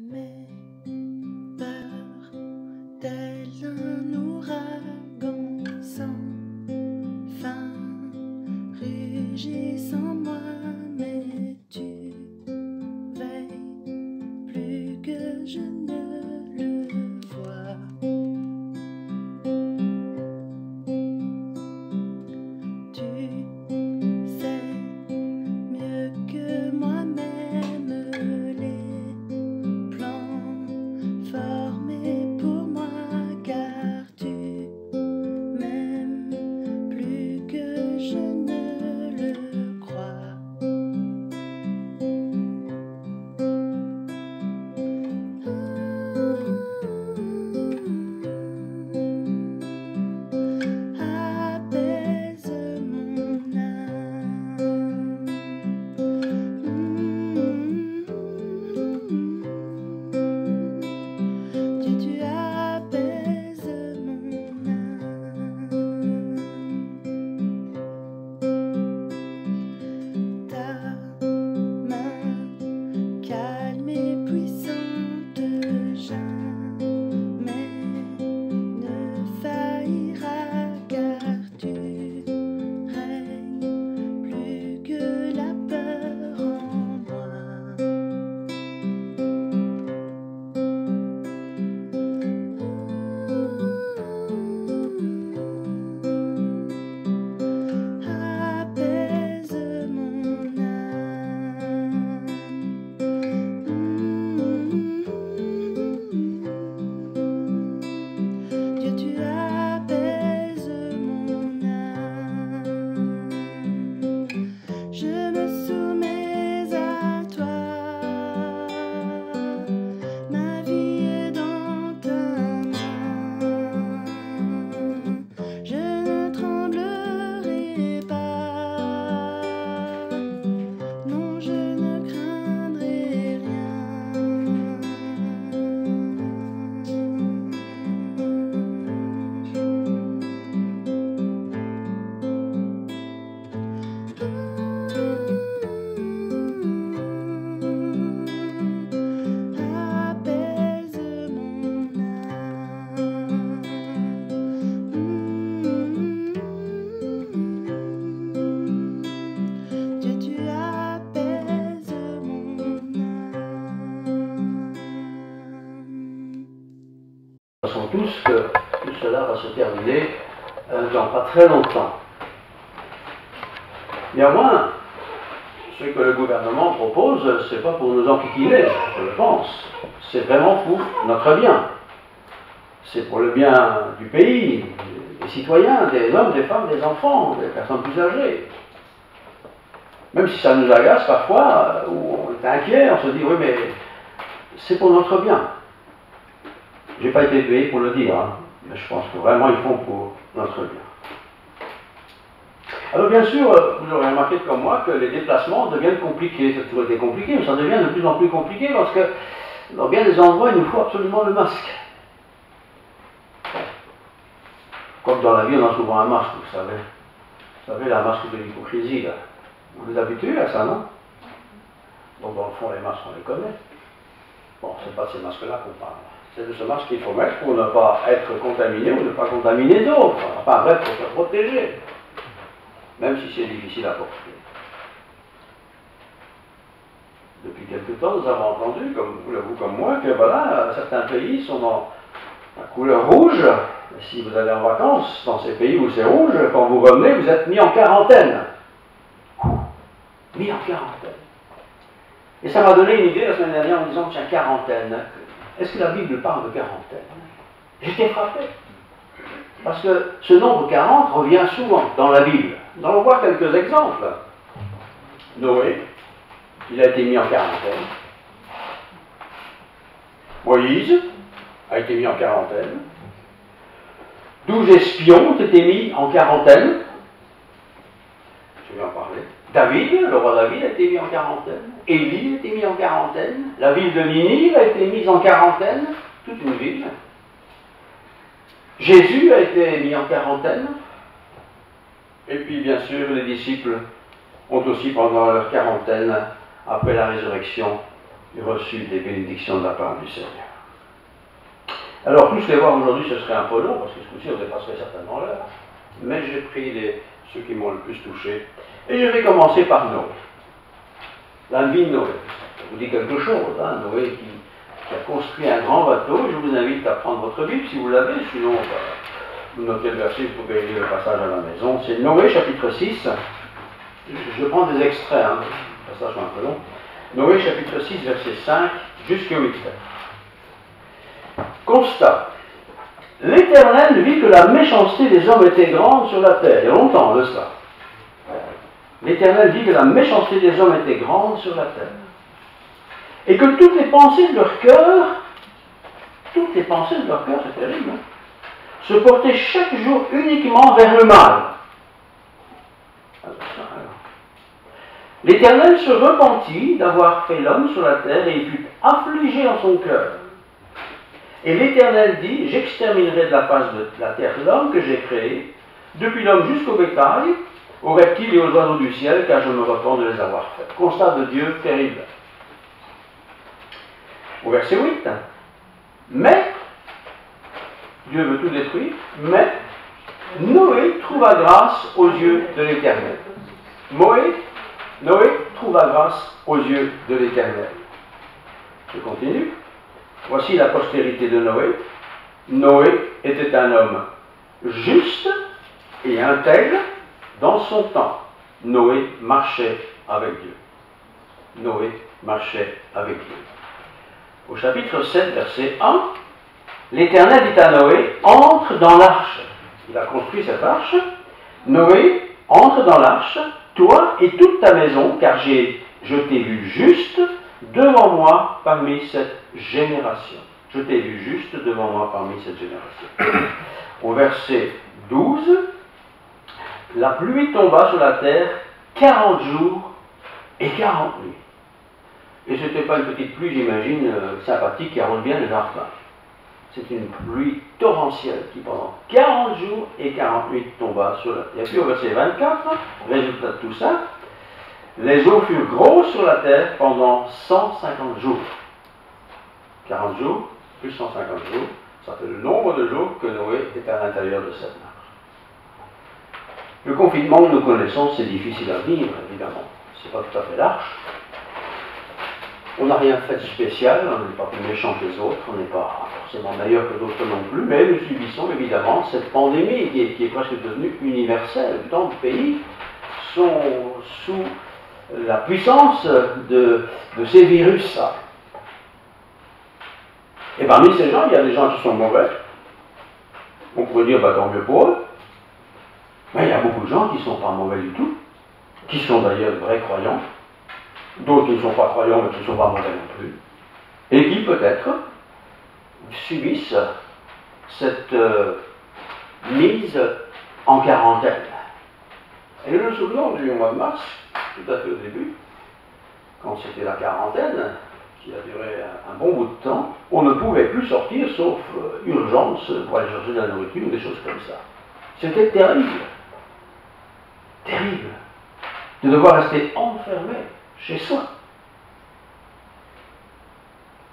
Mes peurs, tel un ouragan sans fin, rugissent en moi, mais tu veilles plus que je ne le vois. Tu sais mieux que moi-même les plans formés pour moi, car tu m'aimes plus que je ne le crois. Apaise mon âme. Dieu, tu apaises mon âme. Ta main calme et puissante jamais ne faillira, car tu règnes plus que la peur en moi. Apaise mon âme. Dieu, tu apaises mon âme. Je me soumets à toi. Ma vie est dans ta main. Je ne tremblerai pas. Non, je ne craindrai rien. Apaise mon âme. Dieu, tu apaises mon âme. Nous savons tous que tout cela va se terminer dans pas très longtemps. Néanmoins, ce que le gouvernement propose, c'est pas pour nous enquiquiner, je pense. C'est vraiment pour notre bien. C'est pour le bien du pays, des citoyens, des hommes, des femmes, des enfants, des personnes plus âgées. Même si ça nous agace parfois, ou on est inquiet, on se dit oui, mais c'est pour notre bien. Je n'ai pas été payé pour le dire, hein, mais je pense que vraiment ils font pour notre bien. Alors bien sûr, vous aurez remarqué comme moi que les déplacements deviennent compliqués. Ça a toujours été compliqué, mais ça devient de plus en plus compliqué parce que dans bien des endroits, il nous faut absolument le masque. Comme dans la vie, on a souvent un masque, vous savez. Vous savez, la masque de l'hypocrisie, là. On est habitué à ça, non? Donc dans le fond, les masques, on les connaît. Bon, c'est pas de ces masques-là qu'on parle. C'est de ce masque qu'il faut mettre pour ne pas être contaminé ou ne pas contaminer d'autres. Enfin bref, pour se protéger. Même si c'est difficile à porter. Depuis quelque temps, nous avons entendu, comme vous comme moi, que voilà, certains pays sont dans la couleur rouge. Et si vous allez en vacances dans ces pays où c'est rouge, quand vous revenez, vous êtes mis en quarantaine. Mis en quarantaine. Et ça m'a donné une idée la semaine dernière en disant, tiens, quarantaine. Est-ce que la Bible parle de quarantaine? J'étais frappé. Parce que ce nombre 40 revient souvent dans la Bible. Nous allons voir quelques exemples. Noé, il a été mis en quarantaine. Moïse a été mis en quarantaine. 12 espions ont été mis en quarantaine. Je vais en parler. David, le roi David, a été mis en quarantaine. Élie a été mis en quarantaine. La ville de Ninive a été mise en quarantaine. Toute une ville. Jésus a été mis en quarantaine. Et puis, bien sûr, les disciples ont aussi, pendant leur quarantaine, après la résurrection, reçu des bénédictions de la part du Seigneur. Alors, tous les voir aujourd'hui, ce serait un peu long, parce que ce coup-ci, on dépasserait certainement l'heure. Mais j'ai pris ceux qui m'ont le plus touché. Et je vais commencer par Noé. La vie de Noé. Ça vous dit quelque chose, hein, Noé qui a construit un grand bateau. Je vous invite à prendre votre Bible si vous l'avez, sinon vous notez le verset, vous pouvez lire le passage à la maison. C'est Noé chapitre 6. Je prends des extraits, hein, le passage est un peu long. Noé chapitre 6, verset 5 jusqu'au 8. Constat. L'Éternel vit que la méchanceté des hommes était grande sur la terre. Il y a longtemps de cela. L'Éternel vit que la méchanceté des hommes était grande sur la terre. Et que toutes les pensées de leur cœur, c'est terrible, hein, se portaient chaque jour uniquement vers le mal. L'Éternel se repentit d'avoir fait l'homme sur la terre et il fut affligé dans son cœur. Et l'Éternel dit, j'exterminerai de la face de la terre l'homme que j'ai créé, depuis l'homme jusqu'au bétail, aux reptiles et aux oiseaux du ciel, car je me repens de les avoir faits. Constat de Dieu terrible. Au verset 8, mais, Dieu veut tout détruire, mais Noé trouva grâce aux yeux de l'Éternel. Noé trouva grâce aux yeux de l'Éternel. Je continue. Voici la postérité de Noé. Noé était un homme juste et intègre dans son temps. Noé marchait avec Dieu. Noé marchait avec Dieu. Au chapitre 7, verset 1, l'Éternel dit à Noé, entre dans l'arche. Il a construit cette arche. Noé, entre dans l'arche, toi et toute ta maison, car je t'ai vu juste devant moi parmi cette génération. Je t'ai vu juste devant moi parmi cette génération. Au verset 12, la pluie tomba sur la terre 40 jours et 40 nuits. Et ce n'était pas une petite pluie, j'imagine, sympathique qui arrose bien le jardin. C'est une pluie torrentielle qui pendant 40 jours et 40 nuits tomba sur la terre. Et puis au verset 24, résultat de tout ça, les eaux furent grosses sur la terre pendant 150 jours. 40 jours plus 150 jours, ça fait le nombre de jours que Noé est à l'intérieur de cette arche. Le confinement que nous connaissons, c'est difficile à vivre, évidemment. C'est pas tout à fait l'arche. On n'a rien fait de spécial, on n'est pas plus méchant que les autres, on n'est pas forcément meilleur que d'autres non plus, mais nous subissons évidemment cette pandémie qui est presque devenue universelle. Tant de pays sont sous la puissance de ces virus-là. Et parmi ces gens, il y a des gens qui sont mauvais. On pourrait dire, tant mieux pour eux. Mais il y a beaucoup de gens qui ne sont pas mauvais du tout, qui sont d'ailleurs de vrais croyants, d'autres qui ne sont pas croyants mais qui ne sont pas mauvais non plus, et qui peut-être subissent cette mise en quarantaine. Et nous nous souvenons du mois de mars, tout à fait au début, quand c'était la quarantaine, qui a duré un bon bout de temps, on ne pouvait plus sortir sauf urgence pour aller chercher de la nourriture ou des choses comme ça. C'était terrible. Terrible. De devoir rester enfermé chez soi.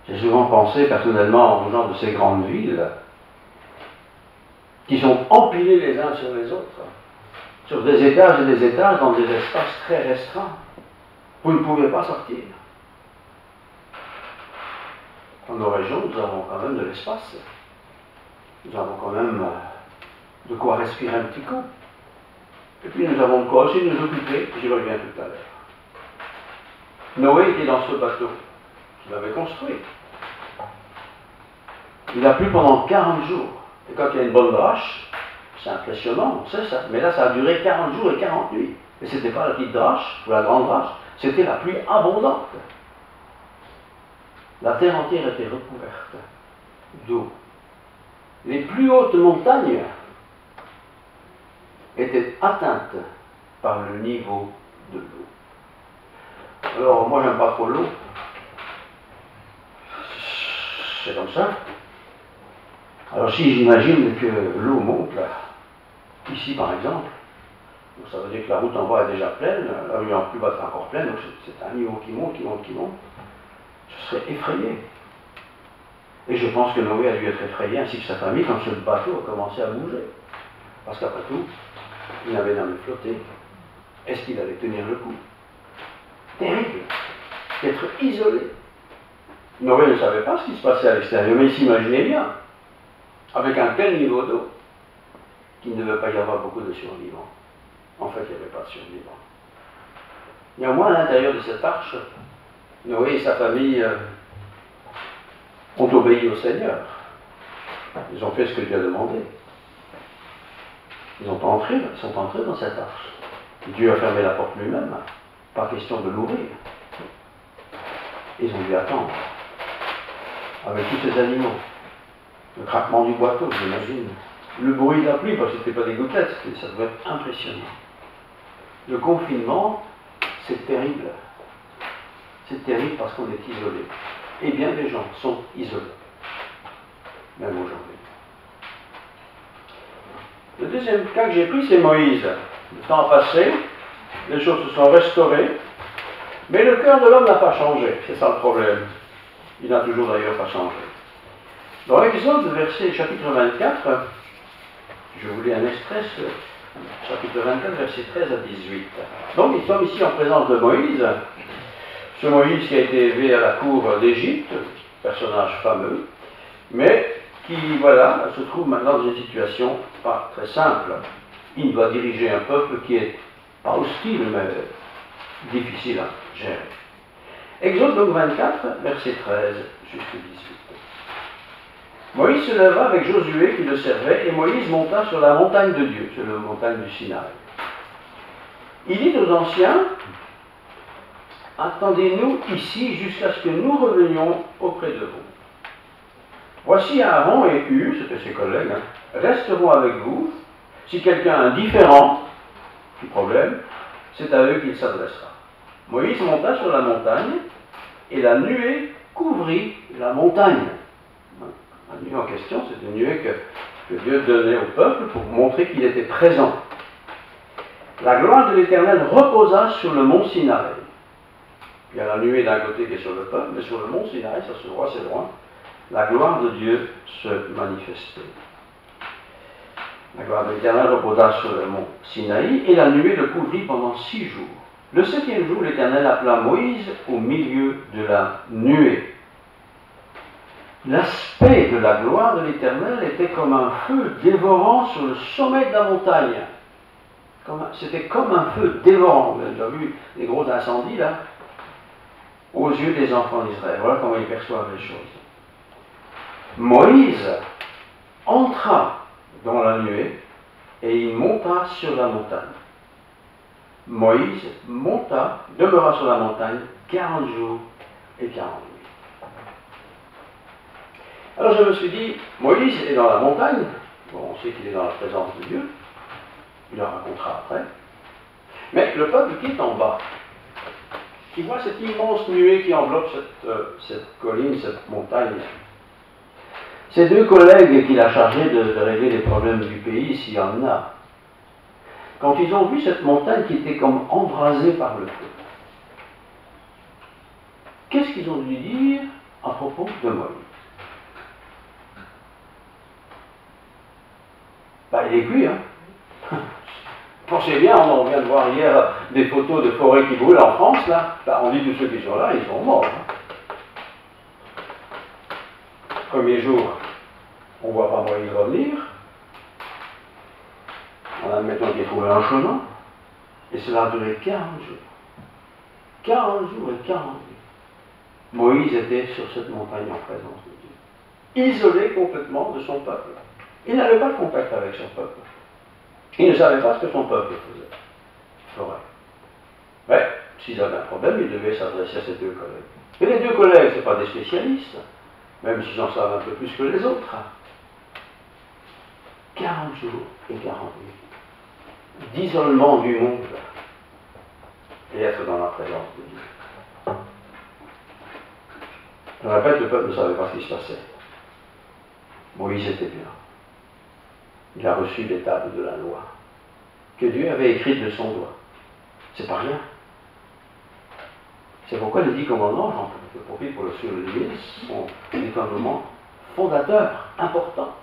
J'ai souvent pensé personnellement aux gens de ces grandes villes qui sont empilés les uns sur les autres, sur des étages et des étages dans des espaces très restreints. Vous ne pouvez pas sortir. Dans nos régions, nous avons quand même de l'espace. Nous avons quand même de quoi respirer un petit coup. Et puis nous avons de quoi aussi nous occuper, j'y reviens tout à l'heure. Noé était dans ce bateau qu'il avait construit. Il a plu pendant 40 jours. Et quand il y a une bonne drache, c'est impressionnant, on sait ça. Mais là, ça a duré 40 jours et 40 nuits. Et ce n'était pas la petite drache ou la grande drache, c'était la pluie abondante. La terre entière était recouverte d'eau. Les plus hautes montagnes étaient atteintes par le niveau de l'eau. Alors, moi, j'aime pas trop l'eau. C'est comme ça. Alors, si j'imagine que l'eau monte, là, ici par exemple, donc ça veut dire que la route en bas est déjà pleine, la rue en plus bas est encore pleine, donc c'est un niveau qui monte, qui monte, qui monte. Je serais effrayé. Et je pense que Noé a dû être effrayé, ainsi que sa famille, quand ce bateau a commencé à bouger. Parce qu'après tout, il n'avait jamais flotté. Est-ce qu'il allait tenir le coup? Terrible d'être isolé. Noé ne savait pas ce qui se passait à l'extérieur, mais il s'imaginait bien, avec un tel niveau d'eau, qu'il ne devait pas y avoir beaucoup de survivants. En fait, il n'y avait pas de survivants. Néanmoins, à l'intérieur de cette arche, Noé et sa famille ont obéi au Seigneur. Ils ont fait ce que Dieu a demandé. Ils sont entrés dans cette arche. Dieu a fermé la porte lui-même. Pas question de l'ouvrir. Ils ont dû attendre. Avec tous ces animaux. Le craquement du boiteau, j'imagine. Le bruit de la pluie, parce que ce n'était pas des gouttelettes, ça devait être impressionnant. Le confinement, c'est terrible. C'est terrible parce qu'on est isolé. Et bien des gens sont isolés. Même aujourd'hui. Le deuxième cas que j'ai pris, c'est Moïse. Le temps a passé, les choses se sont restaurées, mais le cœur de l'homme n'a pas changé. C'est ça le problème. Il n'a toujours d'ailleurs pas changé. Dans l'Exode, chapitre 24, je vous lis un extrait, chapitre 24, versets 13 à 18. Donc, nous sommes ici en présence de Moïse, ce Moïse qui a été élevé à la cour d'Égypte, personnage fameux, mais qui, voilà, se trouve maintenant dans une situation pas très simple. Il doit diriger un peuple qui est pas hostile, mais difficile à gérer. Exode donc 24, verset 13 jusqu'au 18. Moïse se leva avec Josué qui le servait, et Moïse monta sur la montagne de Dieu, sur la montagne du Sinaï. Il dit aux anciens, attendez-nous ici jusqu'à ce que nous revenions auprès de vous. Voici Aaron et Hur, c'était ses collègues, resteront avec vous. Si quelqu'un a un différent du problème, c'est à eux qu'il s'adressera. Moïse monta sur la montagne, et la nuée couvrit la montagne. La nuée en question, c'est une nuée que Dieu donnait au peuple pour montrer qu'il était présent. La gloire de l'Éternel reposa sur le mont Sinaï. Il y a la nuée d'un côté qui est sur le peuple, mais sur le mont Sinaï, ça se voit, c'est loin, la gloire de Dieu se manifestait. La gloire de l'Éternel reposa sur le mont Sinaï, et la nuée le couvrit pendant 6 jours. Le 7e jour, l'Éternel appela Moïse au milieu de la nuée. L'aspect de la gloire de l'Éternel était comme un feu dévorant sur le sommet de la montagne. C'était comme un feu dévorant. Vous avez déjà vu les gros incendies là, aux yeux des enfants d'Israël. Voilà comment ils perçoivent les choses. Moïse entra dans la nuée et il monta sur la montagne. Moïse demeura sur la montagne 40 jours et 40 nuits. Alors je me suis dit, Moïse est dans la montagne, bon, on sait qu'il est dans la présence de Dieu, il en racontera après, mais le peuple qui est en bas, qui voit cette immense nuée qui enveloppe cette colline, cette montagne, ces 2 collègues qu'il a chargés de régler les problèmes du pays, s'il y en a, quand ils ont vu cette montagne qui était comme embrasée par le feu, qu'est-ce qu'ils ont dû dire à propos de Moïse? Il est cuit, hein. Pensez bien, on vient de voir hier des photos de forêts qui brûlent en France, là. On dit tous ceux qui sont là, ils sont morts. Hein. Premier jour, on ne voit pas Moïse revenir. En admettant qu'il ait trouvé un chemin. Et cela a duré 40 jours. 40 jours et 40 nuits. Moïse était sur cette montagne en présence de Dieu. Isolé complètement de son peuple. Il n'avait pas de contact avec son peuple. Il ne savait pas ce que son peuple ferait. Mais, s'ils avaient un problème, ils devaient s'adresser à ces 2 collègues. Et les 2 collègues, ce ne sont pas des spécialistes, même s'ils en savent un peu plus que les autres. 40 jours et 40 nuits d'isolement du monde et être dans la présence de Dieu. Je répète, le peuple ne savait pas ce qui se passait. Moïse était bien. Il a reçu les tables de la loi que Dieu avait écrites de son doigt. C'est pas rien. C'est pourquoi les 10 commandements, j'en profite pour le souligner, sont des commandements fondateurs, importants.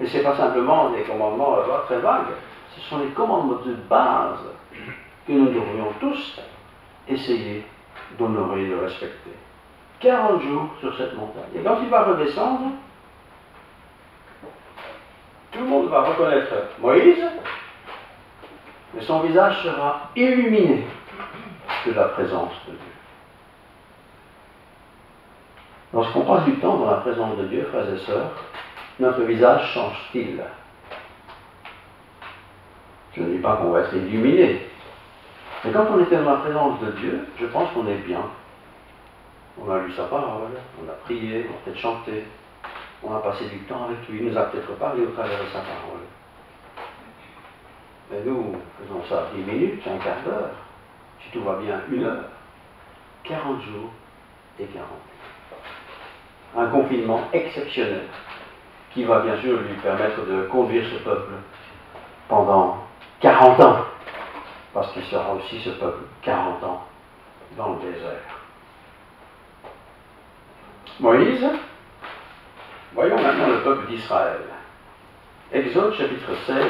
Et ce n'est pas simplement des commandements très vagues, ce sont les commandements de base que nous devrions tous essayer d'honorer et de respecter. 40 jours sur cette montagne. Et quand il va redescendre, tout le monde va reconnaître Moïse, mais son visage sera illuminé de la présence de Dieu. Lorsqu'on passe du temps dans la présence de Dieu, frères et sœurs, notre visage change-t-il? Je ne dis pas qu'on va être illuminé, mais quand on était dans la présence de Dieu, je pense qu'on est bien. On a lu sa parole, on a prié, on a peut-être chanté, on a passé du temps avec lui, il nous a peut-être parlé au travers de sa parole. Mais nous faisons ça 10 minutes, un quart d'heure, si tout va bien, 1 heure, 40 jours et 40. Un confinement exceptionnel qui va bien sûr lui permettre de conduire ce peuple pendant 40 ans, parce qu'il sera aussi ce peuple 40 ans dans le désert. Moïse, voyons maintenant le peuple d'Israël. Exode chapitre 16,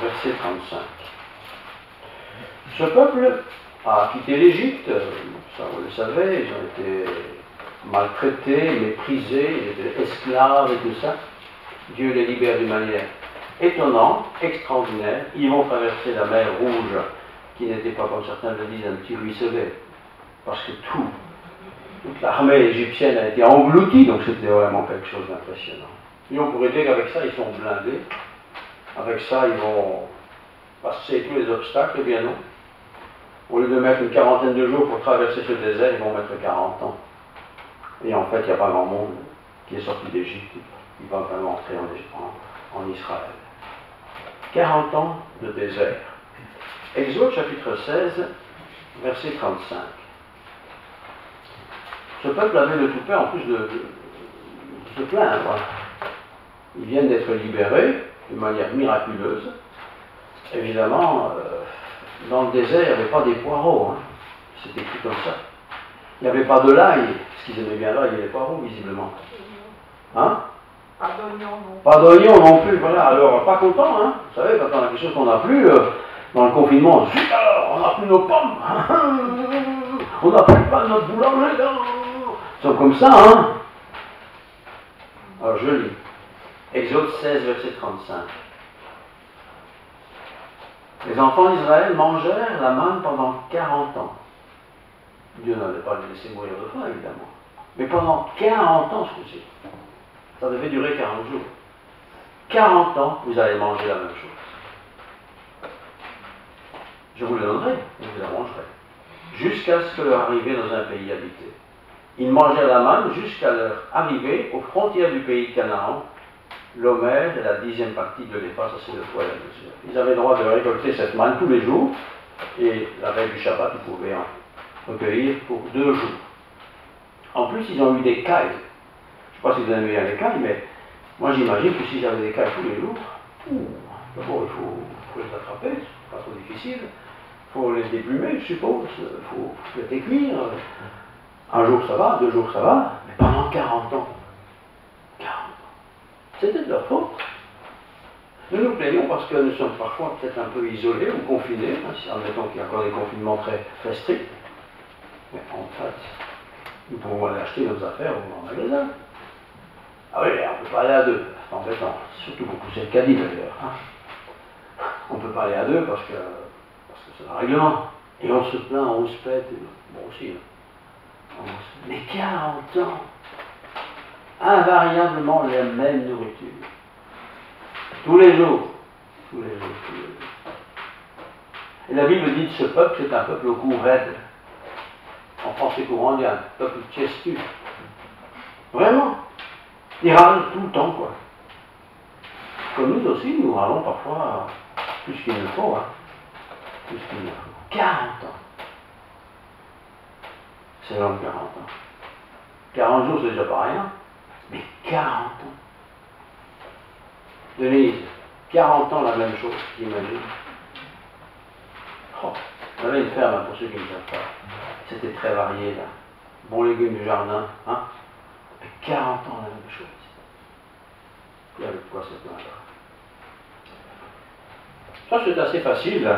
verset 35. Ce peuple a quitté l'Égypte, ça vous le savez, ils ont été maltraités, méprisés, ils étaient esclaves et tout ça. Dieu les libère d'une manière étonnante, extraordinaire. Ils vont traverser la mer Rouge, qui n'était pas, comme certains le disent, un petit ruisselet, parce que toute l'armée égyptienne a été engloutie, donc c'était vraiment quelque chose d'impressionnant. Et on pourrait dire qu'avec ça, ils sont blindés. Avec ça, ils vont passer tous les obstacles, eh bien non. Au lieu de mettre une quarantaine de jours pour traverser ce désert, ils vont mettre 40 ans. Et en fait, il n'y a pas grand monde qui est sorti d'Égypte. Il va vraiment entrer en Israël. 40 ans de désert. Exode chapitre 16, verset 35. Ce peuple avait le toupet en plus de se plaindre. Ils viennent d'être libérés de manière miraculeuse. Évidemment, dans le désert, il n'y avait pas des poireaux. Hein. C'était écrit comme ça. Il n'y avait pas de l'ail. Ce qu'ils aimaient bien l'ail, il y avait des poireaux, visiblement. Hein? Pas d'oignon non. Pas d'oignon non plus, voilà. Alors, pas content, hein. Vous savez, quand on a quelque chose qu'on n'a plus, dans le confinement, zut alors, on n'a plus nos pommes. On n'a plus pas notre boulanger. Ils sont comme ça, hein. Alors, je lis. Exode 16, verset 35. Les enfants d'Israël mangèrent la manne pendant 40 ans. Dieu n'allait pas les laisser mourir de faim, évidemment. Mais pendant 40 ans, ce coup-ci. Ça devait durer 40 jours. 40 ans, vous allez manger la même chose. Je vous le donnerai, et vous la mangerez. Jusqu'à ce que leur arrivée dans un pays habité. Ils mangèrent la manne jusqu'à leur arrivée aux frontières du pays de Canaan. L'Homère et la 10e partie de l'Épha, ça c'est le poids et la mesure. Ils avaient le droit de récolter cette manne tous les jours, et la veille du Shabbat, ils pouvaient en recueillir pour 2 jours. En plus, ils ont eu des cailles. Je ne sais pas si vous avez bien les cailles, mais moi j'imagine que si j'avais des cailles tous les jours, d'abord il faut les attraper, c'est pas trop difficile. Il faut les déplumer, je suppose, il faut les cuire. Un jour ça va, 2 jours ça va, mais pendant 40 ans. 40 ans. C'était de leur faute. Nous nous plaignons parce que nous sommes parfois peut-être un peu isolés ou confinés, si admettons qu'il y a encore des confinements très, très stricts. Mais en fait, nous pouvons aller acheter nos affaires au magasin. Ah oui, on ne peut pas aller à 2, c'est embêtant. Surtout beaucoup, c'est le cas dit d'ailleurs. Hein. On ne peut pas aller à 2 parce que c'est un règlement. Et on se plaint, on se pète, bon aussi. Mais 40 ans, invariablement la même nourriture. Tous les jours. Tous les jours, tous les jours. Et la Bible dit de ce peuple, c'est un peuple au cou raide. En français courant, il y a un peuple tiestu. Vraiment. Ils râlent tout le temps, quoi. Comme nous aussi, nous râlons parfois plus qu'il ne faut, hein. Plus qu'il ne faut. 40 ans. C'est long, 40 ans. 40 jours, c'est déjà pas rien. Mais 40 ans. Denise, 40 ans la même chose, j'imagine. Oh, On avait une ferme, hein, pour ceux qui ne savent pas. C'était très varié, là. Bons légumes du jardin, hein. Depuis 40 ans, la même chose. Il y avait de quoi se plaindre. Ça, c'est assez facile.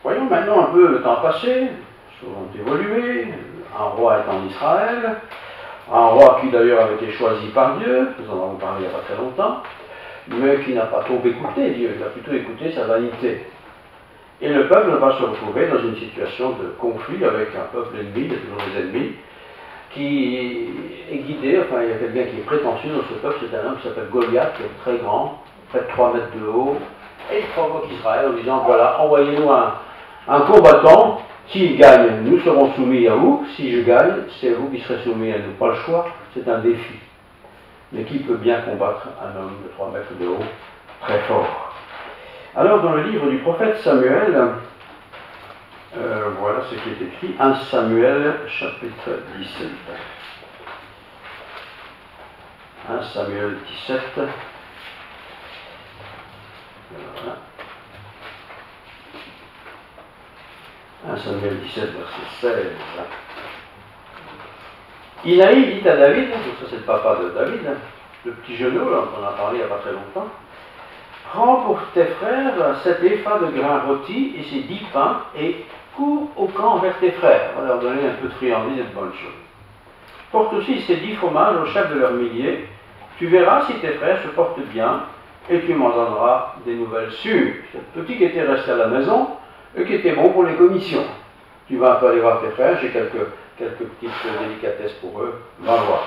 Voyons maintenant un peu le temps passé. Les choses ont évolué. Un roi est en Israël. Un roi qui d'ailleurs avait été choisi par Dieu. Nous en avons parlé il n'y a pas très longtemps. Mais qui n'a pas trop écouté Dieu. Il a plutôt écouté sa vanité. Et le peuple va se retrouver dans une situation de conflit avec un peuple ennemi, il y a toujours des ennemis, qui est guidé, enfin il y a quelqu'un qui est prétentieux dans ce peuple, c'est un homme qui s'appelle Goliath, qui est très grand, près de 3 mètres de haut, et il provoque Israël en disant, voilà, envoyez-nous un combattant, s'il gagne, nous serons soumis à vous, si je gagne, c'est vous qui serez soumis à nous, pas le choix, c'est un défi. Mais qui peut bien combattre un homme de 3 mètres de haut, très fort? Alors, dans le livre du prophète Samuel, voilà ce qui est écrit, 1 Samuel, chapitre 17. 1 Samuel 17. Voilà. 1 Samuel 17, verset 16. Isaïe dit à David, donc ça c'est le papa de David, le petit genou, on en a parlé il n'y a pas très longtemps, prends pour tes frères 7 épha de grains rôtis et ces 10 pains et cours au camp vers tes frères. On va leur donner un peu de friandises et de bonnes choses. Porte aussi ces 10 fromages au chef de leurs milliers. Tu verras si tes frères se portent bien et tu m'en donneras des nouvelles sûres. C'est le petit qui était resté à la maison et qui était bon pour les commissions. Tu vas un peu aller voir tes frères, j'ai quelques petites délicatesses pour eux. Va voir.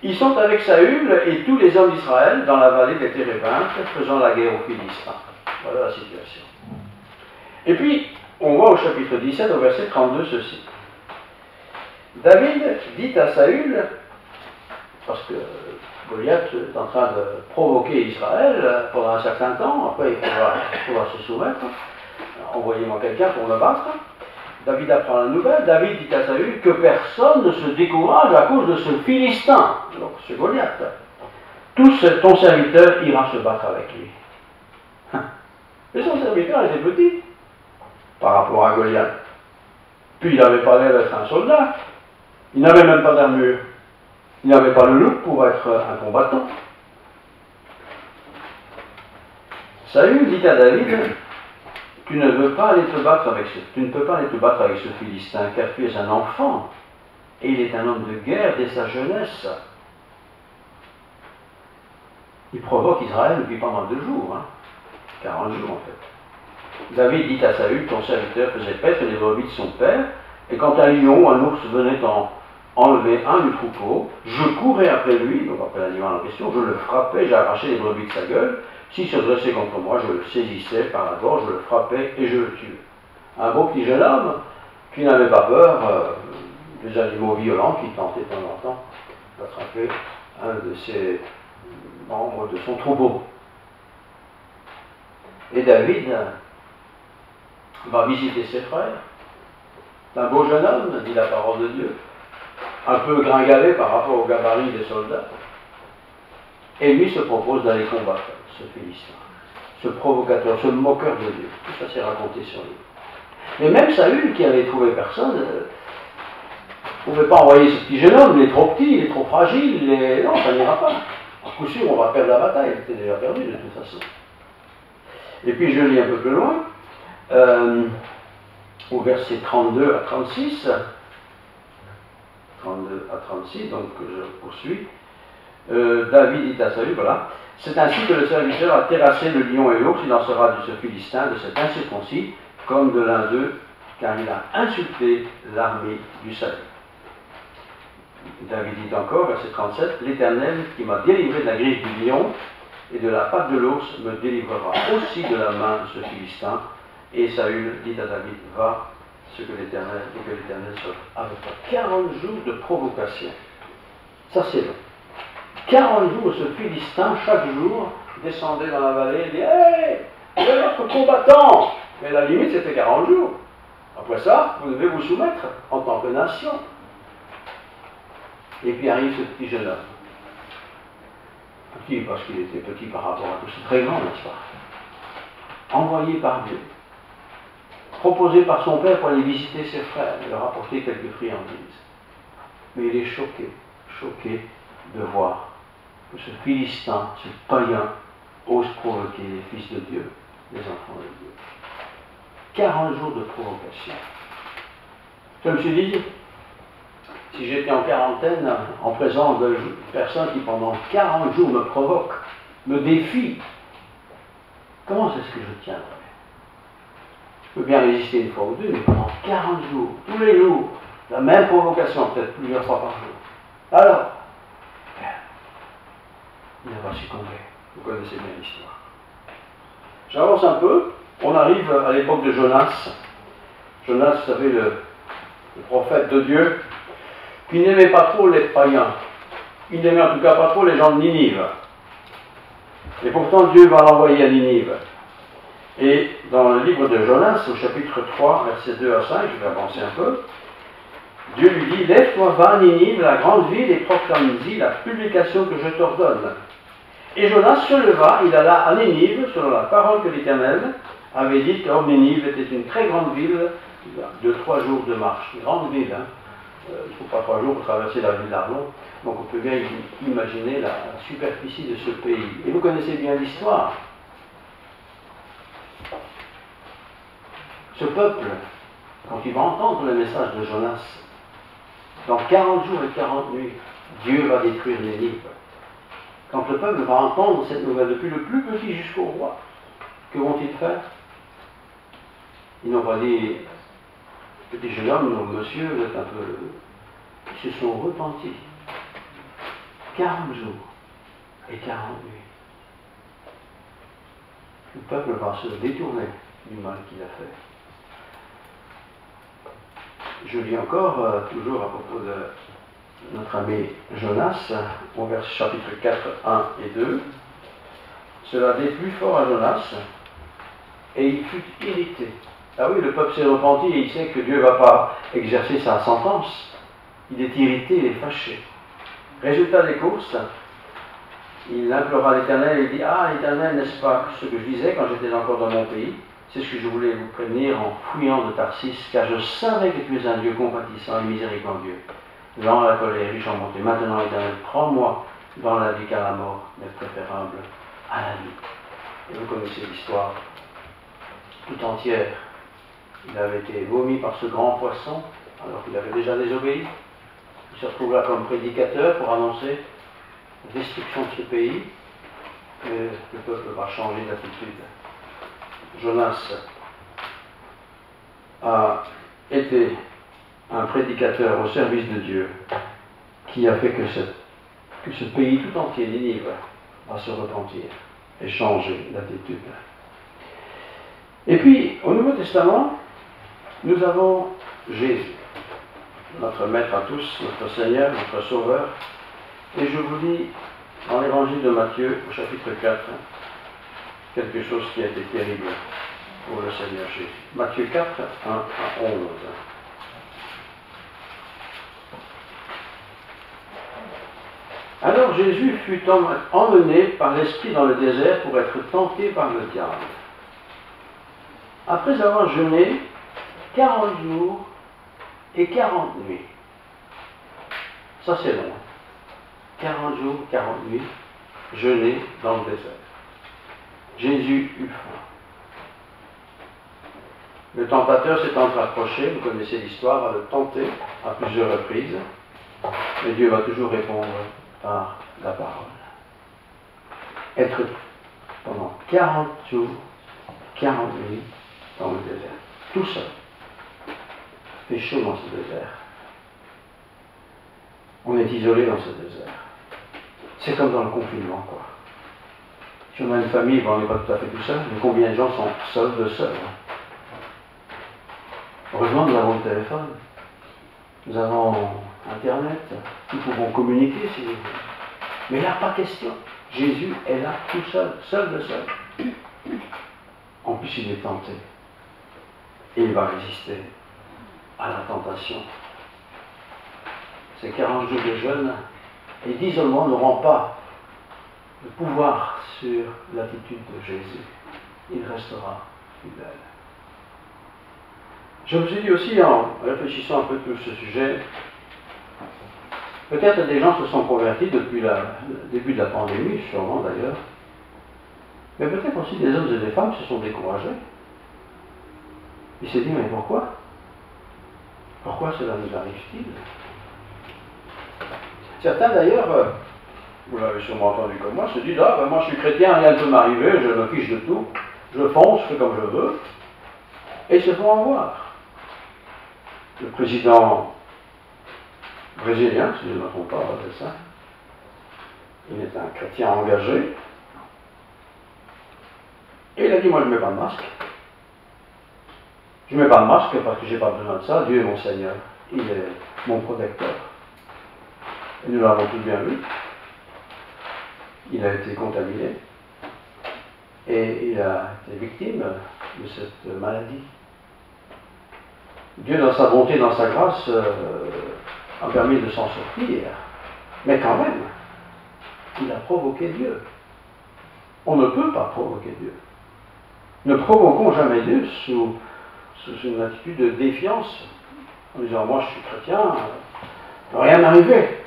Ils sont avec Saül et tous les hommes d'Israël dans la vallée des Térébintes, faisant la guerre aux Philistins. Voilà la situation. Et puis, on voit au chapitre 17, au verset 32, ceci. David dit à Saül, parce que Goliath est en train de provoquer Israël pendant un certain temps, après il faudra se soumettre, envoyez-moi quelqu'un pour me battre. David apprend la nouvelle, David dit à Saül que personne ne se décourage à cause de ce Philistin, donc ce Goliath. Ton serviteur ira se battre avec lui. Et son serviteur était petit par rapport à Goliath. Puis il n'avait pas l'air d'être un soldat, il n'avait même pas d'armure, il n'avait pas le look pour être un combattant. Saül dit à David, tu ne peux pas aller te battre avec ce Philistin, car tu es un enfant, et il est un homme de guerre dès sa jeunesse. Il provoque Israël depuis pendant 2 jours, 40 jours en fait. David dit à Saül, ton serviteur faisait paître les brebis de son père, et quand un lion ou un ours venait en enlever un du troupeau, je courais après lui, donc après l'animal en question, je le frappais, j'arrachais les brebis de sa gueule. S'il se dressait contre moi, je le saisissais par la gorge, je le frappais et je le tuais. Un beau petit jeune homme qui n'avait pas peur des animaux violents qui tentaient de temps en temps d'attraper un de ses membres de son troupeau. Et David va visiter ses frères. C'est un beau jeune homme, dit la parole de Dieu, un peu gringalet par rapport au gabarit des soldats. Et lui se propose d'aller combattre ce Philistin, ce provocateur, ce moqueur de Dieu. Tout ça c'est raconté sur lui. Mais même Saül, qui avait trouvé personne, ne pouvait pas envoyer ce petit jeune homme, il est trop petit, il est trop fragile, non, ça n'ira pas. À coup sûr, on va perdre la bataille, il était déjà perdu de toute façon. Et puis je lis un peu plus loin, au verset 32 à 36, 32 à 36, donc je poursuis. David dit à Saül, voilà, c'est ainsi que le serviteur a terrassé le lion et l'ours, il en sera de ce Philistin, de cet incirconcis, comme de l'un d'eux, car il a insulté l'armée du salut. David dit encore, verset 37, l'Éternel qui m'a délivré de la griffe du lion et de la patte de l'ours me délivrera aussi de la main de ce Philistin. Et Saül dit à David, va, et que l'Éternel soit avec toi. 40 jours de provocation. Ça c'est long. 40 jours, ce Philistin, chaque jour, descendait dans la vallée et disait, hey, vous êtes notre combattant. Mais la limite, c'était 40 jours. Après ça, vous devez vous soumettre en tant que nation. Et puis arrive ce petit jeune homme. Petit parce qu'il était petit par rapport à tout, c'est très grand, n'est-ce pas? Envoyé par Dieu. proposé par son père pour aller visiter ses frères et leur apporter quelques friandises. Mais il est choqué de voir que ce Philistin, ce païen, ose provoquer les fils de Dieu, les enfants de Dieu. 40 jours de provocation. Je me suis dit, si j'étais en quarantaine, en présence de personnes qui pendant 40 jours me provoquent, me défient, comment est-ce que je tiendrais? Je peux bien résister une fois ou deux, mais pendant 40 jours, tous les jours, la même provocation, peut-être plusieurs fois par jour. Alors, il va succomber. Vous connaissez bien l'histoire. J'avance un peu, on arrive à l'époque de Jonas. Jonas, vous savez, le prophète de Dieu, qui n'aimait pas trop les païens. Il n'aimait en tout cas pas trop les gens de Ninive. Et pourtant, Dieu va l'envoyer à Ninive. Et dans le livre de Jonas, au chapitre 3, versets 2 à 5, je vais avancer un peu, Dieu lui dit, « Lève-toi, va à Ninive, la grande ville, et proclame-y la publication que je t'ordonne. » Et Jonas se leva, il alla à Ninive, selon la parole que l'Éternel avait dite. Or, Ninive était une très grande ville de 3 jours de marche. Une grande ville, hein. Il ne faut pas 3 jours pour traverser la ville d'Arlon. Donc on peut bien imaginer la superficie de ce pays. Et vous connaissez bien l'histoire. Ce peuple, quand il va entendre le message de Jonas, dans 40 jours et 40 nuits, Dieu va détruire Ninive. Quand le peuple va entendre cette nouvelle, depuis le plus petit jusqu'au roi, que vont-ils faire? Ils n'ont pas dit, petit jeune homme, non, monsieur, vous êtes un peu... Ils se sont repentis. 40 jours et 40 nuits. Le peuple va se détourner du mal qu'il a fait. Je lis encore, toujours à propos de notre ami Jonas, au verset chapitre 4, 1 et 2. Cela déplut fort à Jonas, et il fut irrité. Ah oui, le peuple s'est repenti et il sait que Dieu ne va pas exercer sa sentence. Il est irrité, il est fâché. Résultat des courses, il implora l'Éternel et dit, « Ah, l'Éternel, n'est-ce pas ce que je disais quand j'étais encore dans mon pays? C'est ce que je voulais vous prévenir en fouillant de Tarsis, car je savais que tu es un Dieu compatissant et miséricordieux, lent à la colère, riche en bonté. Maintenant, Éternel, prends-moi dans la vie car la mort m'est préférable à la vie. » Et vous connaissez l'histoire tout entière. Il avait été vomi par ce grand poisson, alors qu'il avait déjà désobéi. Il se retrouve là comme prédicateur pour annoncer la destruction de ce pays. Et le peuple va changer d'attitude. Jonas a été un prédicateur au service de Dieu qui a fait que ce pays tout entier, Ninive, va se repentir et changer d'attitude. Et puis, au Nouveau Testament, nous avons Jésus, notre Maître à tous, notre Seigneur, notre Sauveur. Et je vous lis dans l'Évangile de Matthieu, au chapitre 4, quelque chose qui a été terrible pour le Seigneur Jésus. Matthieu 4, 1 à 11. Alors Jésus fut emmené par l'Esprit dans le désert pour être tenté par le diable. Après avoir jeûné 40 jours et 40 nuits. Ça c'est long. 40 jours, 40 nuits, jeûner dans le désert. Jésus eut faim. Le tentateur s'étant approché, vous connaissez l'histoire, va le tenter à plusieurs reprises, mais Dieu va toujours répondre par la parole. Être pendant 40 jours, 40 nuits dans le désert, tout seul. Il fait chaud dans ce désert. On est isolé dans ce désert. C'est comme dans le confinement, quoi. Si on a une famille, on n'est pas tout à fait tout seul, mais combien de gens sont seuls de seuls, hein? Heureusement, nous avons le téléphone, nous avons Internet, nous pouvons communiquer si vous voulez. Mais là, pas question. Jésus est là tout seul, seul de seul. En plus, il est tenté. Et il va résister à la tentation. Ces 40 jours de jeûne et d'isolement n'auront pas de pouvoir sur l'attitude de Jésus. Il restera fidèle. Je me suis dit aussi, en réfléchissant un peu tout ce sujet, peut-être des gens se sont convertis depuis le début de la pandémie, sûrement d'ailleurs, mais peut-être aussi des hommes et des femmes se sont découragés. Ils se disent, mais pourquoi? Pourquoi cela nous arrive-t-il? Certains d'ailleurs, vous l'avez sûrement entendu comme moi, se disent, ah ben moi je suis chrétien, rien ne peut m'arriver, je me fiche de tout, je fonce, je fais comme je veux, et ils se font avoir. Le président brésilien, si je ne me trompe pas, c'est ça, il est un chrétien engagé, et il a dit, moi je ne mets pas de masque. Je ne mets pas de masque parce que je n'ai pas besoin de ça, Dieu est mon Seigneur, il est mon protecteur. Et nous l'avons tous bien vu. Il a été contaminé et il a été victime de cette maladie. Dieu, dans sa bonté, dans sa grâce, a permis de s'en sortir. Mais quand même, il a provoqué Dieu. On ne peut pas provoquer Dieu. Ne provoquons jamais Dieu sous une attitude de défiance, en disant, moi je suis chrétien, il ne peut rien m'arriver.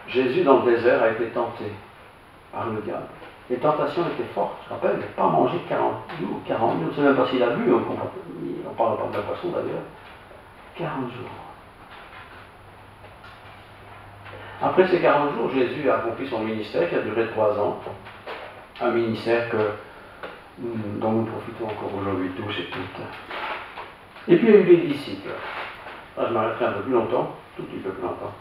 Jésus, dans le désert, a été tenté par le diable. Les tentations étaient fortes. Je rappelle, il n'a pas mangé 40 jours, 40 jours. On ne sait même pas s'il a bu, on ne parle pas de la poisson d'ailleurs. 40 jours. Après ces 40 jours, Jésus a accompli son ministère qui a duré 3 ans. Un ministère dont nous profitons encore aujourd'hui tous et toutes. Et puis il y a eu les disciples. Là, je m'arrêterai un peu plus longtemps, tout petit peu plus longtemps.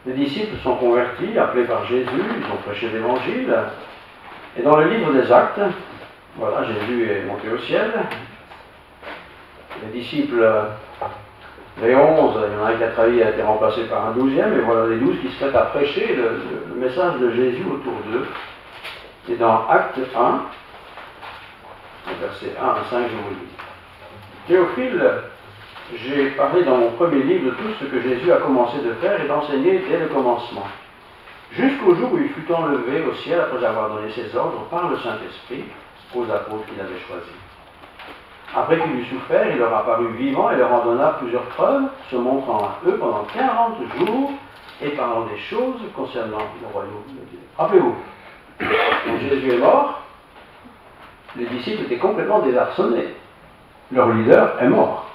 Les disciples sont convertis, appelés par Jésus, ils ont prêché l'évangile. Et dans le livre des Actes, voilà, Jésus est monté au ciel. Les disciples, les 11, il y en a un qui a trahi, a été remplacé par un 12e, et voilà les 12 qui se mettent à prêcher le message de Jésus autour d'eux. Et dans Acte 1, versets 1 à 5, je vous le dis. Théophile, j'ai parlé dans mon premier livre de tout ce que Jésus a commencé de faire et d'enseigner dès le commencement, jusqu'au jour où il fut enlevé au ciel après avoir donné ses ordres par le Saint-Esprit aux apôtres qu'il avait choisis. Après qu'il eut souffert, il leur apparut vivant et leur en donna plusieurs preuves, se montrant à eux pendant 40 jours et parlant des choses concernant le royaume de Dieu. Rappelez-vous, quand Jésus est mort, les disciples étaient complètement désarçonnés. Leur leader est mort.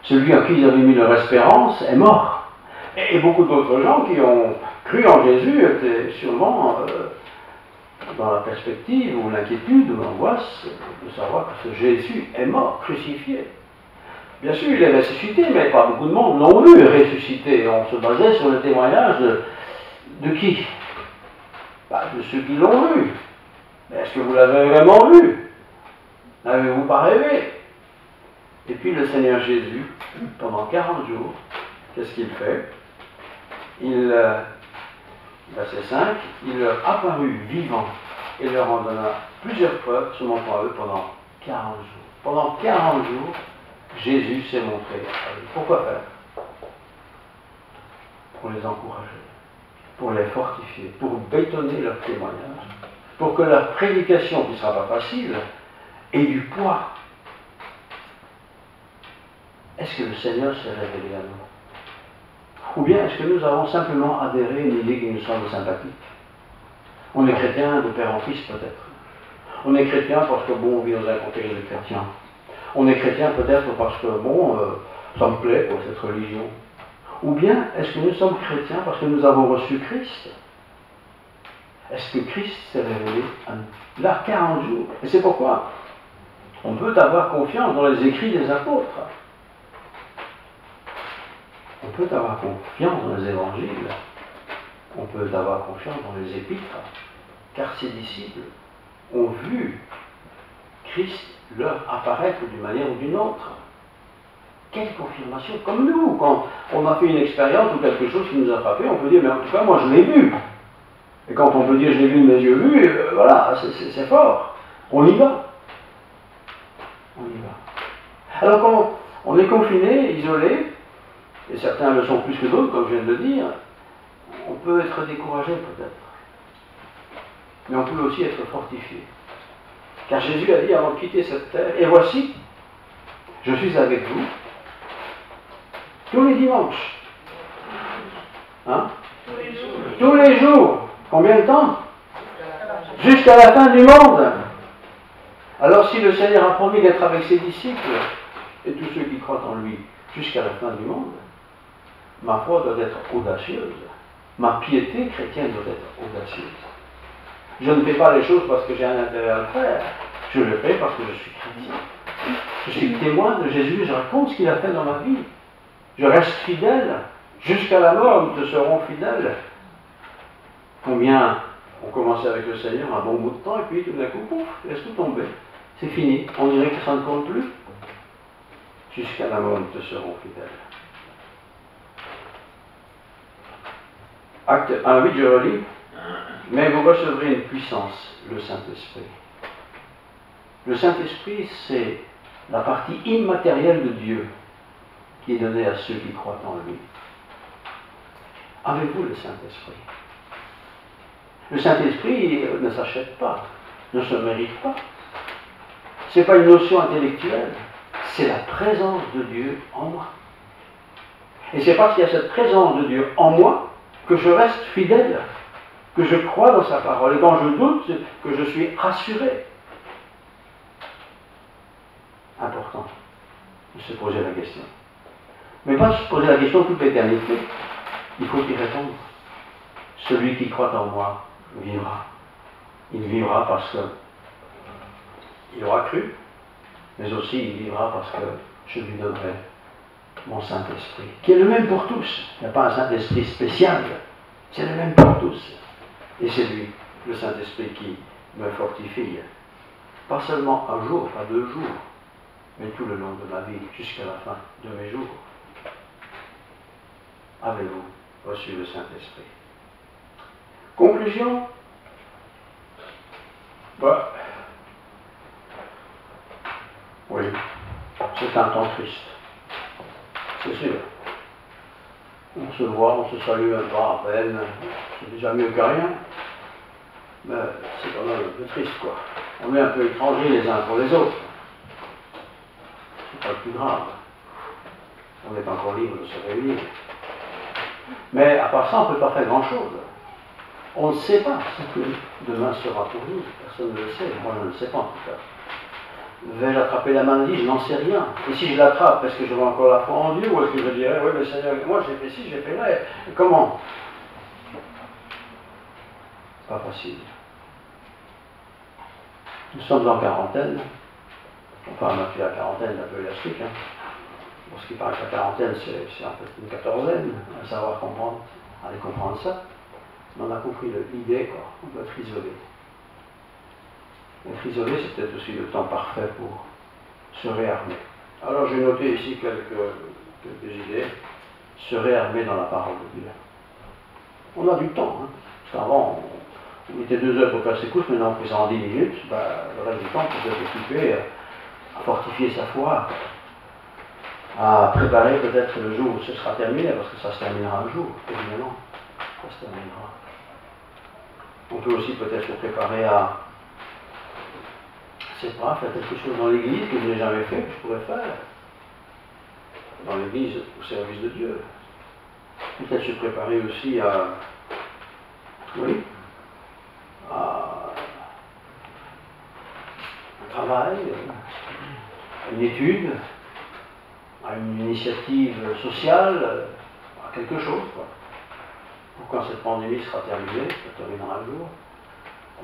Celui en qui ils avaient mis leur espérance est mort. Et beaucoup d'autres gens qui ont cru en Jésus étaient sûrement dans la perspective ou l'inquiétude ou l'angoisse de savoir que ce Jésus est mort, crucifié. Bien sûr, il est ressuscité, mais pas beaucoup de monde l'ont vu ressusciter. On se basait sur le témoignage de qui? De ceux qui l'ont vu. Mais est-ce que vous l'avez vraiment vu? N'avez-vous pas rêvé? Et puis le Seigneur Jésus, pendant 40 jours, qu'est-ce qu'il fait? Verset 5, il leur apparut vivant et leur en donna plusieurs preuves se montrant à eux pendant 40 jours. Pendant 40 jours, Jésus s'est montré à eux. Pourquoi faire? Pour les encourager, pour les fortifier, pour bétonner leur témoignage, pour que leur prédication, qui ne sera pas facile, ait du poids. Est-ce que le Seigneur s'est révélé à nous? Ou bien est-ce que nous avons simplement adhéré à une idée qui nous semble sympathique? On est chrétien de père en fils peut-être. On est chrétien parce que bon, on vit dans un contexte de chrétien. On est chrétien peut-être parce que bon, ça me plaît pour cette religion. Ou bien est-ce que nous sommes chrétiens parce que nous avons reçu Christ? Est-ce que Christ s'est révélé à nous? Là, 40 jours. Et c'est pourquoi on peut avoir confiance dans les écrits des apôtres. On peut avoir confiance dans les évangiles. On peut avoir confiance dans les épîtres. Car ces disciples ont vu Christ leur apparaître d'une manière ou d'une autre. Quelle confirmation! Comme nous, quand on a fait une expérience ou quelque chose qui nous a frappé, on peut dire, mais en tout cas, moi je l'ai vu. Et quand on peut dire, je l'ai vu de mes yeux vus, voilà, c'est fort. On y va. On y va. Alors quand on est confiné, isolé, et certains le sont plus que d'autres, comme je viens de le dire, on peut être découragé peut-être. Mais on peut aussi être fortifié. Car Jésus a dit avant de quitter cette terre, et voici, je suis avec vous tous les dimanches. Hein? Tous les jours. Combien de temps? Jusqu'à la fin du monde. Alors si le Seigneur a promis d'être avec ses disciples et tous ceux qui croient en lui jusqu'à la fin du monde, ma foi doit être audacieuse. Ma piété chrétienne doit être audacieuse. Je ne fais pas les choses parce que j'ai un intérêt à le faire. Je le fais parce que je suis chrétien. Je suis témoin de Jésus, je raconte ce qu'il a fait dans ma vie. Je reste fidèle. Jusqu'à la mort, nous te serons fidèles. Combien ont commencé avec le Seigneur un bon bout de temps et puis tout d'un coup, pouf, laisse tout tomber. C'est fini. On dirait que ça ne compte plus. Jusqu'à la mort, nous te serons fidèles. Acte 1, 8, je relis. Mais vous recevrez une puissance, le Saint-Esprit. Le Saint-Esprit, c'est la partie immatérielle de Dieu qui est donnée à ceux qui croient en lui. Avez-vous le Saint-Esprit? Le Saint-Esprit ne s'achète pas, ne se mérite pas. Ce n'est pas une notion intellectuelle, c'est la présence de Dieu en moi. Et c'est parce qu'il y a cette présence de Dieu en moi que je reste fidèle, que je crois dans sa parole. Et quand je doute, que je suis rassuré. Important de se poser la question. Mais pas se poser la question toute l'éternité. Il faut y répondre. Celui qui croit en moi vivra. Il vivra parce qu'il aura cru, mais aussi il vivra parce que je lui donnerai mon Saint-Esprit, qui est le même pour tous. Il n'y a pas un Saint-Esprit spécial, c'est le même pour tous. Et c'est lui, le Saint-Esprit, qui me fortifie. Pas seulement un jour, pas 2 jours, mais tout le long de ma vie, jusqu'à la fin de mes jours. Avez-vous reçu le Saint-Esprit? Conclusion? Oui, c'est un temps triste. C'est sûr. On se voit, on se salue un peu à peine, c'est déjà mieux que rien. Mais c'est quand même un peu triste, quoi. On est un peu étrangers les uns pour les autres. C'est pas le plus grave. On est encore libre de se réunir. Mais à part ça, on ne peut pas faire grand-chose. On ne sait pas ce que demain sera pour nous. Personne ne le sait. Moi, je ne le sais pas en tout cas. Vais-je attraper la maladie? Je n'en sais rien. Et si je l'attrape, est-ce que j'aurai encore la foi en Dieu? Ou est-ce que je dirais, oui, mais Seigneur, moi j'ai fait ci, j'ai fait là. Comment? Pas facile. Nous sommes en quarantaine. Enfin, on a fait la quarantaine un peu élastique. Pour ce qui paraît que la quarantaine, c'est en fait une quatorzaine. À savoir comprendre, aller comprendre ça. Mais on a compris l'idée, quoi. On doit être isolé. Être isolé, c'est peut-être aussi le temps parfait pour se réarmer. Alors j'ai noté ici quelques idées. Se réarmer dans la parole de Dieu. On a du temps. Parce qu'avant, on mettait 2 heures pour faire ses courses, maintenant on fait ça en 10 minutes. Le reste du temps, on peut être occupé à fortifier sa foi, à préparer peut-être le jour où ce sera terminé, parce que ça se terminera un jour, évidemment. Ça se terminera. On peut aussi peut-être se préparer à, je ne sais pas, faire quelque chose dans l'église que je n'ai jamais fait, que je pourrais faire. Dans l'église, au service de Dieu. Peut-être se préparer aussi à, oui, à un travail, à une étude, à une initiative sociale, à quelque chose, quoi. Pour quand cette pandémie sera terminée, ça terminera un jour,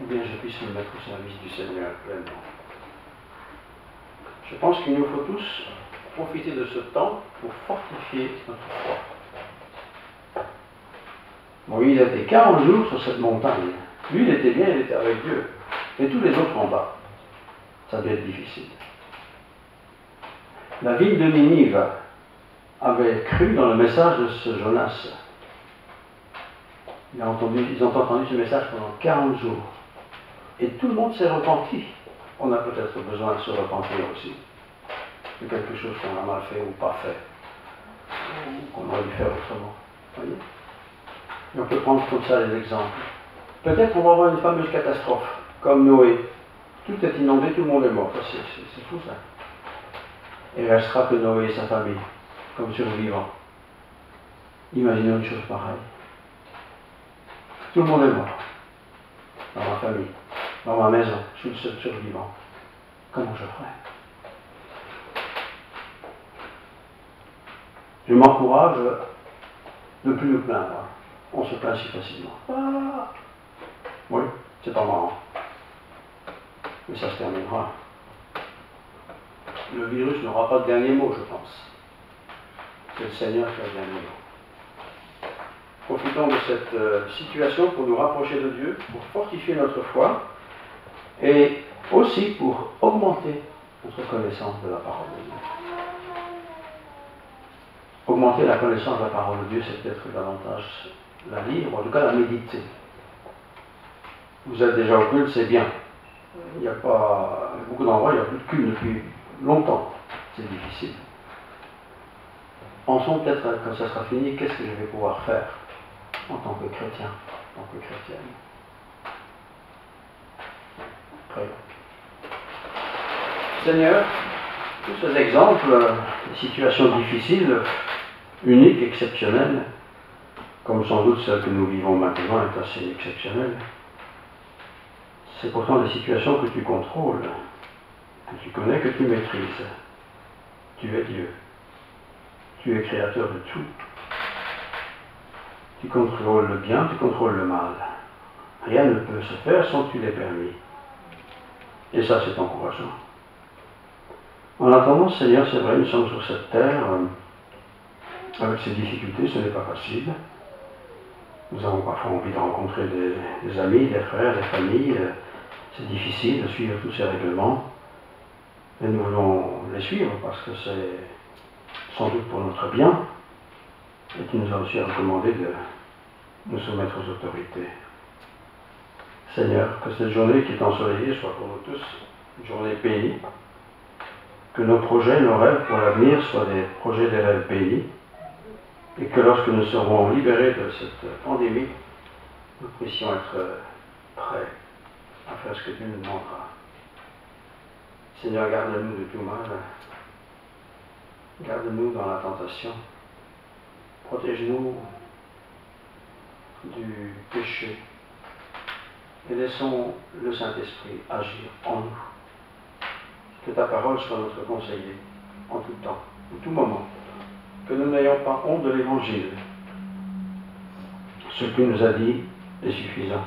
eh bien je puisse me mettre au service du Seigneur pleinement. Je pense qu'il nous faut tous profiter de ce temps pour fortifier notre foi. Moïse a été 40 jours sur cette montagne. Lui, il était bien, il était avec Dieu. Mais tous les autres en bas, ça devait être difficile. La ville de Ninive avait cru dans le message de ce Jonas. Ils ont entendu ce message pendant 40 jours. Et tout le monde s'est repenti. On a peut-être besoin de se repentir aussi. De quelque chose qu'on a mal fait ou pas fait. Qu'on aurait dû faire autrement. Voyez? Et on peut prendre comme ça les exemples. Peut-être on va avoir une fameuse catastrophe, comme Noé. Tout est inondé, tout le monde est mort. C'est fou ça. Il ne restera que Noé et sa famille, comme survivants. Imaginez une chose pareille. Tout le monde est mort. Dans ma famille, dans ma maison, je suis le seul survivant. Comment je ferais? Je m'encourage de ne plus nous plaindre. On se plaint si facilement. Ah. Oui, c'est pas marrant. Mais ça se terminera. Le virus n'aura pas de dernier mot, je pense. C'est le Seigneur qui a le dernier mot. Profitons de cette situation pour nous rapprocher de Dieu, pour fortifier notre foi et aussi pour augmenter notre connaissance de la parole de Dieu. Augmenter la connaissance de la parole de Dieu, c'est peut-être davantage la lire, ou en tout cas la méditer. Vous êtes déjà au culte, c'est bien. Il n'y a pas beaucoup d'endroits, il n'y a plus de culte depuis longtemps. C'est difficile. Pensons peut-être quand ça sera fini, qu'est-ce que je vais pouvoir faire en tant que chrétien, en tant que chrétienne. Prions. Seigneur, tous ces exemples, de situations difficiles, uniques, exceptionnelles, comme sans doute celle que nous vivons maintenant est assez exceptionnelle, c'est pourtant des situations que tu contrôles, que tu connais, que tu maîtrises. Tu es Dieu. Tu es créateur de tout. Tu contrôles le bien, tu contrôles le mal. Rien ne peut se faire sans que tu l'aies permis. Et ça, c'est encourageant. En attendant, Seigneur, c'est vrai, nous sommes sur cette terre, avec ces difficultés, ce n'est pas facile. Nous avons parfois envie de rencontrer des amis, des frères, des familles. C'est difficile de suivre tous ces règlements. Mais nous voulons les suivre parce que c'est sans doute pour notre bien. Et tu nous as aussi recommandé de nous soumettre aux autorités. Seigneur, que cette journée qui est ensoleillée soit pour nous tous une journée bénie. Que nos projets, nos rêves pour l'avenir soient des projets, des rêves bénis. Et que lorsque nous serons libérés de cette pandémie, nous puissions être prêts à faire ce que tu nous demanderas. Seigneur, garde-nous de tout mal. Garde-nous dans la tentation. Protège-nous du péché. Et laissons le Saint-Esprit agir en nous. Que ta parole soit notre conseiller en tout temps, en tout moment. Que nous n'ayons pas honte de l'Évangile. Ce qu'il nous a dit est suffisant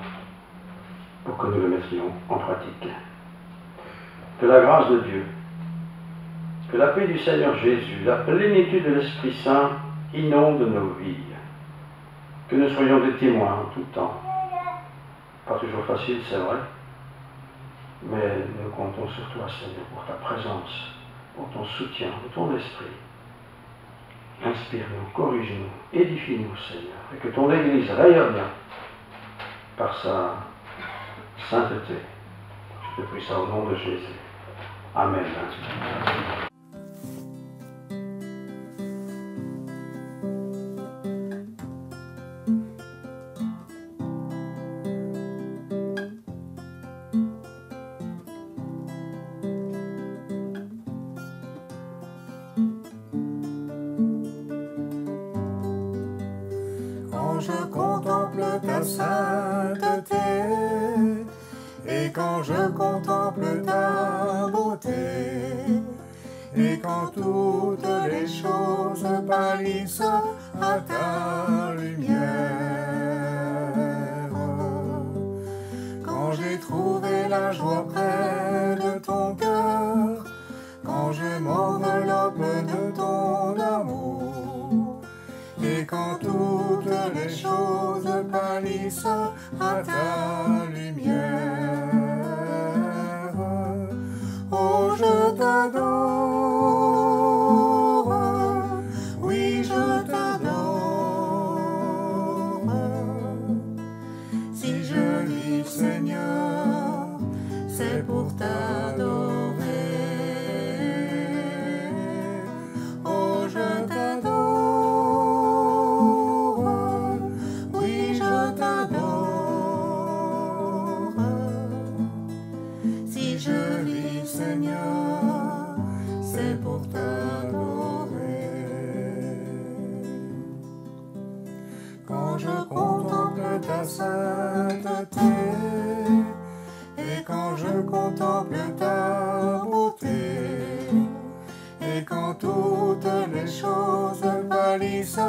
pour que nous le mettions en pratique. Que la grâce de Dieu, que la paix du Seigneur Jésus, la plénitude de l'Esprit Saint inonde nos vies. Que nous soyons des témoins en tout temps. Pas toujours facile, c'est vrai, mais nous comptons sur toi, Seigneur, pour ta présence, pour ton soutien, pour ton esprit. Inspire-nous, corrige-nous, édifie-nous, Seigneur, et que ton Église rayonne par sa sainteté. Je te prie ça au nom de Jésus. Amen. Quand je contemple ta sainteté, et quand je contemple ta beauté, et quand toutes les choses pâlissent à ta lumière, quand j'ai trouvé la joie près de ton cœur, quand je m'enveloppe de ton amour, et quand toutes les choses pâlissent à ta lumière, oh je t'adore, oui je t'adore, si je vis Seigneur, c'est pour t'adorer. Oh je t'adore, oui je t'adore, ta sainteté. Et quand je contemple ta beauté, et quand toutes les choses pâlissent